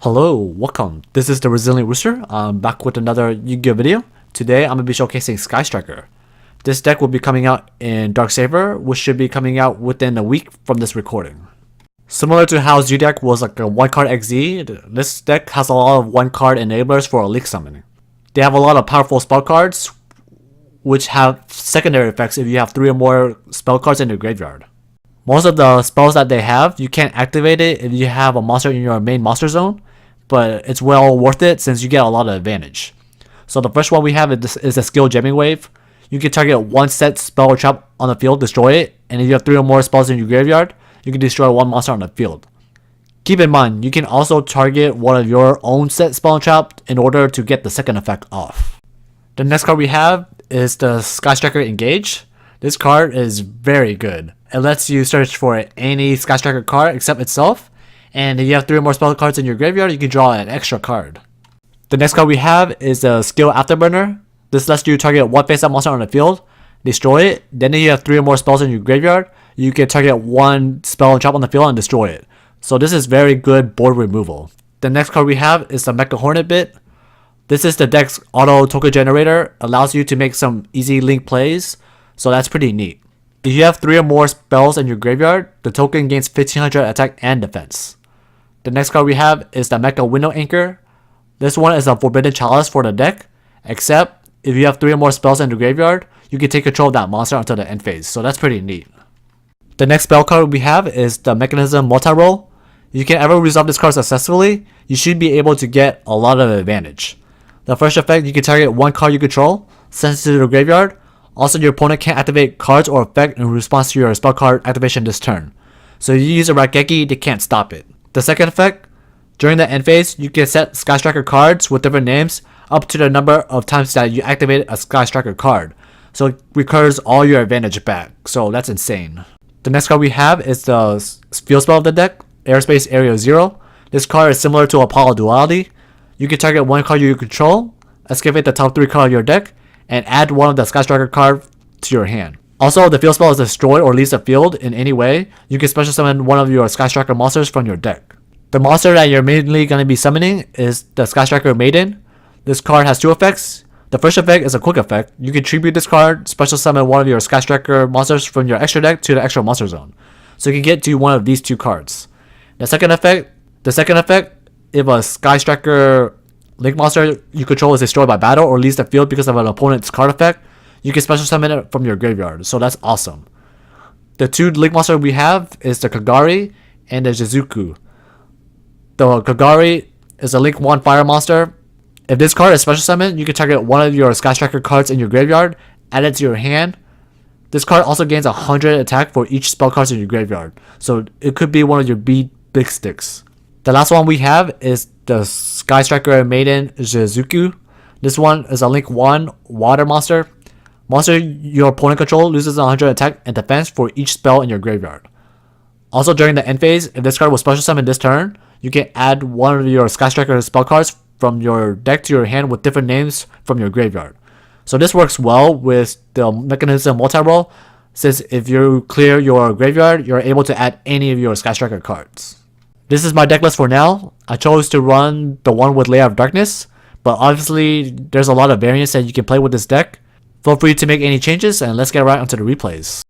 Hello, welcome. This is the Resilient Rooster. I'm back with another Yu-Gi-Oh video. Today I'm going to be showcasing Sky Striker. This deck will be coming out in Dark Saber, which should be coming out within a week from this recording. Similar to how Z-Deck was like a 1-card XZ, this deck has a lot of 1-card enablers for elite summoning. They have a lot of powerful spell cards, which have secondary effects if you have 3 or more spell cards in your graveyard. Most of the spells that they have, you can't activate it if you have a monster in your main monster zone, but it's well worth it since you get a lot of advantage. So the first one we have is a skill jamming wave. You can target one set spell or trap on the field, destroy it, and if you have 3 or more spells in your graveyard, you can destroy one monster on the field. Keep in mind, you can also target one of your own set spell and trap in order to get the second effect off. The next card we have is the Sky Striker Engage. This card is very good. It lets you search for any Sky Striker card except itself, and if you have 3 or more spell cards in your graveyard, you can draw an extra card. The next card we have is the Skill Afterburner. This lets you target one face-up monster on the field, destroy it, then if you have 3 or more spells in your graveyard, you can target one spell and trap on the field and destroy it. So this is very good board removal. The next card we have is the Mecha Hornet Bit. This is the deck's auto token generator, allows you to make some easy link plays, so that's pretty neat. If you have 3 or more spells in your graveyard, the token gains 1500 attack and defense. The next card we have is the Mecha Window Anchor. This one is a Forbidden Chalice for the deck, except if you have 3 or more spells in the graveyard, you can take control of that monster until the end phase, so that's pretty neat. The next spell card we have is the Mechanism Multi-Roll. If you can ever resolve this card successfully, you should be able to get a lot of advantage. The first effect, you can target one card you control, send it to the graveyard. Also, your opponent can't activate cards or effect in response to your spell card activation this turn. So if you use a Raigeki, they can't stop it. The second effect, during the end phase, you can set Sky Striker cards with different names up to the number of times that you activate a Sky Striker card. So it recurs all your advantage back. So that's insane. The next card we have is the field spell of the deck, Airspace Area 0. This card is similar to Apollo Duality. You can target one card you control, excavate the top 3 cards of your deck, and add one of the Sky Striker cards to your hand. Also, if the field spell is destroyed or leaves the field in any way, you can special summon one of your Sky Striker monsters from your deck. The monster that you're mainly going to be summoning is the Sky Striker Maiden. This card has 2 effects. The first effect is a quick effect. You can tribute this card, special summon one of your Sky Striker monsters from your extra deck to the extra monster zone. So you can get to one of these 2 cards. The second effect, if a Sky Striker Link monster you control is destroyed by battle or leaves the field because of an opponent's card effect, you can special summon it from your graveyard, so that's awesome. The 2 Link monsters we have is the Kagari and the Jizuku. The Kagari is a Link 1 fire monster. If this card is special summoned, you can target one of your Sky Striker cards in your graveyard, add it to your hand. This card also gains 100 attack for each spell card in your graveyard, so it could be one of your big sticks. The last one we have is the Sky Striker Maiden Jizuku. This one is a Link 1 water monster. Monster your opponent control loses 100 attack and defense for each spell in your graveyard. Also during the end phase, if this card was special summoned this turn, you can add one of your Sky Striker spell cards from your deck to your hand with different names from your graveyard. So this works well with the Mechanism Multi-Roll, since if you clear your graveyard, you're able to add any of your Sky Striker cards. This is my deck list for now. I chose to run the one with Layer of Darkness, but obviously there's a lot of variants that you can play with this deck. Feel free to make any changes, and let's get right onto the replays.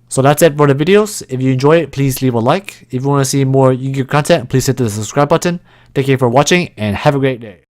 So that's it for the videos. If you enjoy it, please leave a like. If you want to see more Yu-Gi-Oh content, please hit the subscribe button. Thank you for watching and have a great day.